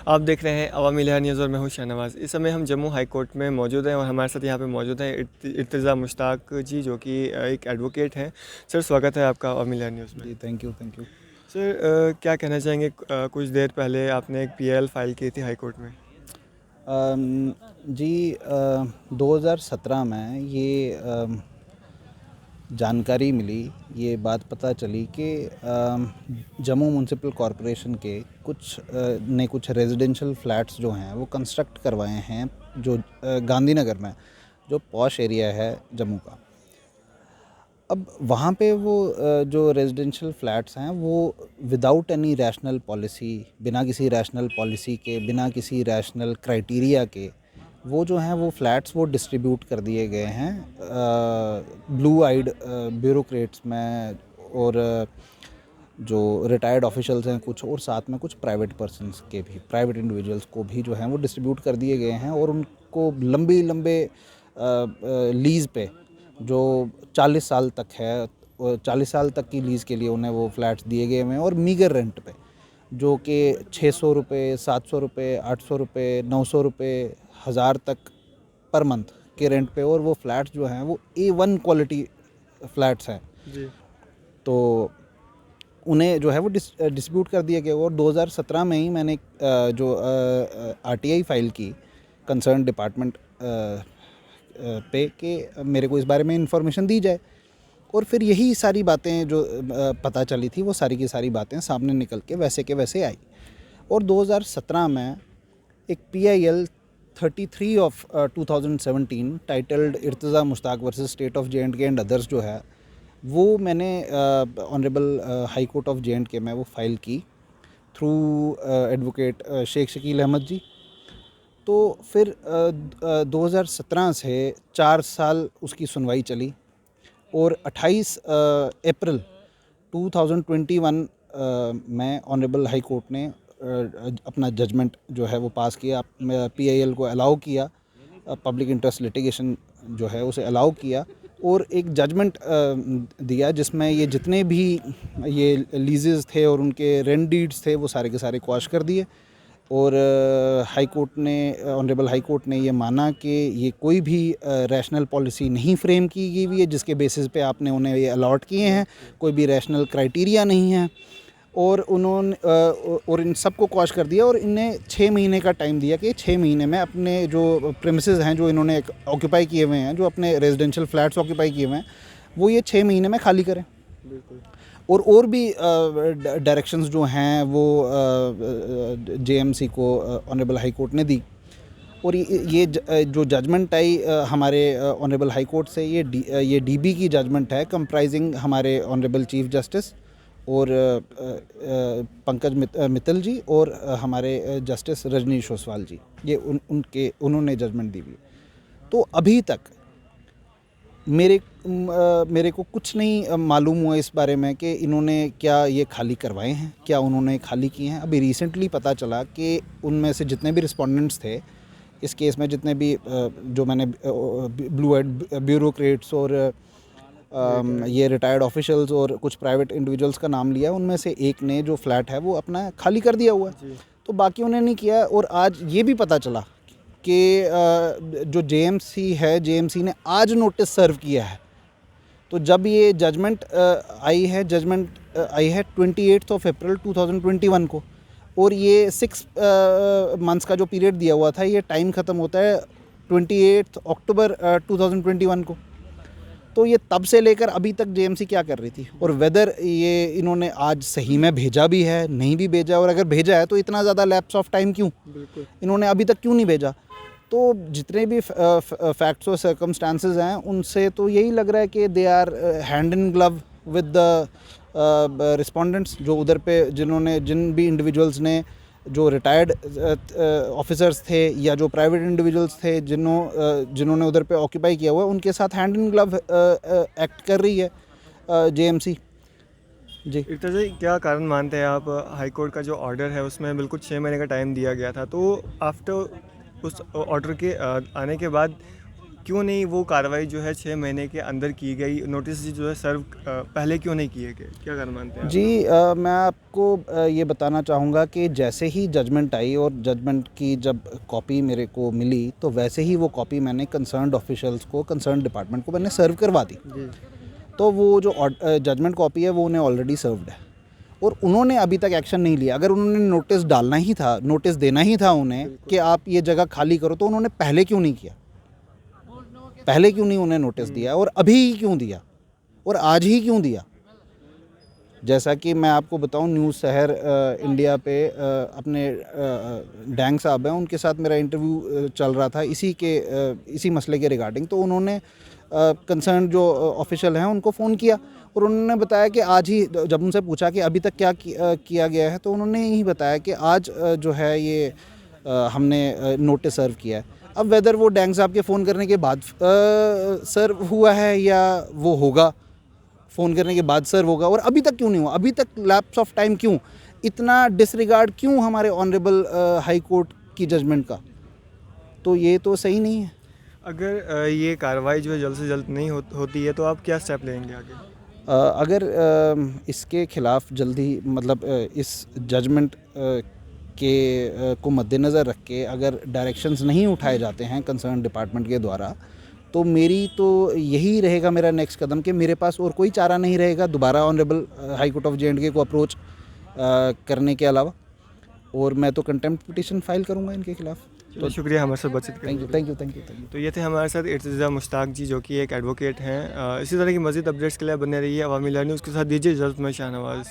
आप देख रहे हैं अवामी लहर न्यूज़ और मैं हूं शाहनवाज। इस समय हम जम्मू हाई कोर्ट में मौजूद हैं और हमारे साथ यहां पे मौजूद हैं इर्तिज़ा मुश्ताक जी, जो कि एक एडवोकेट हैं। सर, स्वागत है आपका अवामी लहर न्यूज़ में। जी, thank you, thank you. Sir, क्या कहना चाहेंगे, कुछ देर पहले आपने एक पीएल फाइल की थी हाई कोर्ट में। जी, 2017 में ये जानकारी मिली, ये बात पता चली कि जम्मू म्यूनसिपल कॉरपोरेशन के कुछ रेजिडेंशियल फ्लैट्स जो हैं वो कंस्ट्रक्ट करवाए हैं, जो गांधीनगर में, जो पॉश एरिया है जम्मू का। अब वहाँ पे वो जो रेजिडेंशियल फ्लैट्स हैं वो विदाउट एनी रैशनल पॉलिसी, बिना किसी रैशनल पॉलिसी के, बिना किसी रैशनल क्राइटेरिया के, वो जो हैं वो फ्लैट्स वो डिस्ट्रीब्यूट कर दिए गए हैं ब्लू आइड ब्यूरोक्रेट्स में, और जो रिटायर्ड ऑफिशियल्स हैं कुछ, और साथ में कुछ प्राइवेट पर्सन्स के भी, प्राइवेट इंडिविजुअल्स को भी जो हैं वो डिस्ट्रीब्यूट कर दिए गए हैं, और उनको लंबे लीज़ पे, जो 40 साल तक है, 40 साल तक की लीज़ के लिए उन्हें वो फ्लैट्स दिए गए हैं, और मीगर रेंट पे, जो कि 600 रुपये, 700 रुपये, 800 रुपये, 900 रुपये, 1000 तक पर मंथ के रेंट पे, और वो फ्लैट्स जो हैं वो A1 क्वालिटी फ्लैट्स हैं। जी। तो उन्हें जो है वो डिस्ट्रीब्यूट कर दिया गया, और 2017 में ही मैंने जो RTI फाइल की कंसर्न डिपार्टमेंट पे कि मेरे को इस बारे में इंफॉर्मेशन दी जाए, और फिर यही सारी बातें जो पता चली थी, वो सारी की सारी बातें सामने निकल के वैसे आई। और 2017 में एक PIL 33 of 2017 titled Irtiza Mushtaq versus state of J&K and others जो है, वो मैंने honourable high court of J&K में वो फाइल की थ्रू एडवोकेट शेख शकील अहमद जी। तो फिर 2017 से 4 साल उसकी सुनवाई चली, और 28 अप्रैल 2021 में ऑनरेबल हाई कोर्ट ने अपना जजमेंट जो है वो पास किया, PIL को अलाउ किया, पब्लिक इंटरेस्ट लिटिगेशन जो है उसे अलाउ किया, और एक जजमेंट दिया जिसमें ये जितने भी ये लीजेस थे और उनके रेंट डीड्स थे वो सारे के सारे क्वाश कर दिए। और हाई कोर्ट ने, ऑनरेबल हाई कोर्ट ने ये माना कि ये कोई भी रैशनल पॉलिसी नहीं फ्रेम की गई हुई है जिसके बेसिस पे आपने उन्हें ये अलॉट किए हैं, कोई भी रैशनल क्राइटेरिया नहीं है, और उन्होंने और इन सब को क्वाश कर दिया, और इन्हें 6 महीने का टाइम दिया कि 6 महीने में अपने जो प्रेमिसेस हैं, जो इन्होंने ऑक्यूपाई किए हुए हैं, जो अपने रेजिडेंशियल फ्लैट्स ऑक्यूपाई किए हुए हैं, वो ये 6 महीने में खाली करें। बिल्कुल। और भी डायरेक्शंस जो हैं वो JMC को ऑनरेबल हाई कोर्ट ने दी, और जो जजमेंट आई हमारे ऑनरेबल हाई कोर्ट से, ये DB की जजमेंट है, कंप्राइजिंग हमारे ऑनरेबल चीफ जस्टिस और पंकज मित्तल जी, और हमारे जस्टिस रजनीश ओसवाल जी, ये उन्होंने जजमेंट दी हुई। तो अभी तक मेरे को कुछ नहीं मालूम हुआ इस बारे में कि इन्होंने क्या ये खाली करवाए हैं, क्या उन्होंने खाली किए हैं। अभी रिसेंटली पता चला कि उनमें से जितने भी रिस्पोंडेंट्स थे इस केस में, जितने भी जो मैंने ब्लू आइड ब्यूरोक्रेट्स और ये रिटायर्ड ऑफिशियल्स और कुछ प्राइवेट इंडिविजुअल्स का नाम लिया, उनमें से एक ने जो फ्लैट है वो अपना खाली कर दिया हुआ है, तो बाकी उन्हें नहीं किया। और आज ये भी पता चला कि जो JMC है, JMC ने आज नोटिस सर्व किया है। तो जब ये जजमेंट आई है 28 अप्रैल 2021 को, और ये 6 मंथ्स का जो पीरियड दिया हुआ था, ये टाइम ख़त्म होता है 28 अक्टूबर 2021 को। तो ये तब से लेकर अभी तक JMC क्या कर रही थी, और वेदर ये इन्होंने आज सही में भेजा भी है, नहीं भी भेजा, और अगर भेजा है तो इतना ज़्यादा लैप्स ऑफ टाइम क्यों, इन्होंने अभी तक क्यों नहीं भेजा। तो जितने भी फैक्ट्स और सर्कमस्टांसेस हैं, उनसे तो यही लग रहा है कि they are hand in glove with the respondents, जो उधर पे जिन भी इंडिविजुअल्स ने, जो रिटायर्ड ऑफिसर्स थे या जो प्राइवेट इंडिविजुअल्स थे जिन्होंने उधर पे ऑक्यूपाई किया हुआ है, उनके साथ हैंड इन ग्लव एक्ट कर रही है JMC। जी। इर्तिज़ा जी, क्या कारण मानते हैं आप, हाई कोर्ट का जो ऑर्डर है उसमें बिल्कुल 6 महीने का टाइम दिया गया था, तो आफ्टर उस ऑर्डर के आने के बाद क्यों नहीं वो कार्रवाई जो है 6 महीने के अंदर की गई, नोटिस जो है सर्व पहले क्यों नहीं किए गए, क्या कारण मानते हैं आप? जी मैं आपको ये बताना चाहूँगा कि जैसे ही जजमेंट आई और जजमेंट की जब कॉपी मेरे को मिली तो वैसे ही वो कॉपी मैंने कंसर्न्ड ऑफिशियल्स को, कंसर्न डिपार्टमेंट को मैंने सर्व करवा दी। जी। तो वो जो जजमेंट कॉपी है वो उन्हें ऑलरेडी सर्व्ड है और उन्होंने अभी तक एक्शन नहीं लिया। अगर उन्होंने नोटिस डालना ही था, नोटिस देना ही था उन्हें कि आप ये जगह खाली करो, तो उन्होंने पहले क्यों नहीं किया? पहले क्यों नहीं उन्हें नोटिस दिया और अभी ही क्यों दिया और आज ही क्यों दिया? जैसा कि मैं आपको बताऊं, न्यूज़ शहर इंडिया पे अपने डैंग साहब हैं, उनके साथ मेरा इंटरव्यू चल रहा था इसी मसले के रिगार्डिंग। तो उन्होंने कंसर्न जो ऑफिशियल हैं उनको फ़ोन किया और उन्होंने बताया कि आज ही, जब उनसे पूछा कि अभी तक क्या किया गया है, तो उन्होंने यही बताया कि आज जो है ये हमने नोटिस सर्व किया है। अब वेदर वो डैंग साहब के फ़ोन करने के बाद सर्व हुआ है या वो होगा फ़ोन करने के बाद सर्व होगा, और अभी तक क्यों नहीं हुआ? अभी तक लैप्स ऑफ टाइम क्यों? इतना डिसरिगार्ड क्यों हमारे ऑनरेबल हाई कोर्ट की जजमेंट का? तो ये तो सही नहीं है। अगर ये कार्रवाई जो है जल्द से जल्द नहीं होती है तो आप क्या स्टेप लेंगे आगे? अगर इसके ख़िलाफ़ जल्दी, मतलब इस जजमेंट को मद्देनज़र रख के अगर डायरेक्शंस नहीं उठाए जाते हैं कंसर्न डिपार्टमेंट के द्वारा, तो मेरी तो यही रहेगा मेरा नेक्स्ट कदम कि मेरे पास और कोई चारा नहीं रहेगा दोबारा honourable high court of J&K को अप्रोच करने के अलावा, और मैं तो कंटेम्प्ट पिटीशन फाइल करूंगा इनके खिलाफ। तो शुक्रिया हमारे साथ बातचीत करने के लिए। Thank you. तो ये थे हमारे साथ इर्तिज़ा मुश्ताक जी, जो कि एक एडवोकेट हैं। इसी तरह की मज़ीद अपडेट्स के लिए बने रहिए अवामी न्यूज़ के साथ। दीजिए इजाज़त, मैं शाहनवाज़।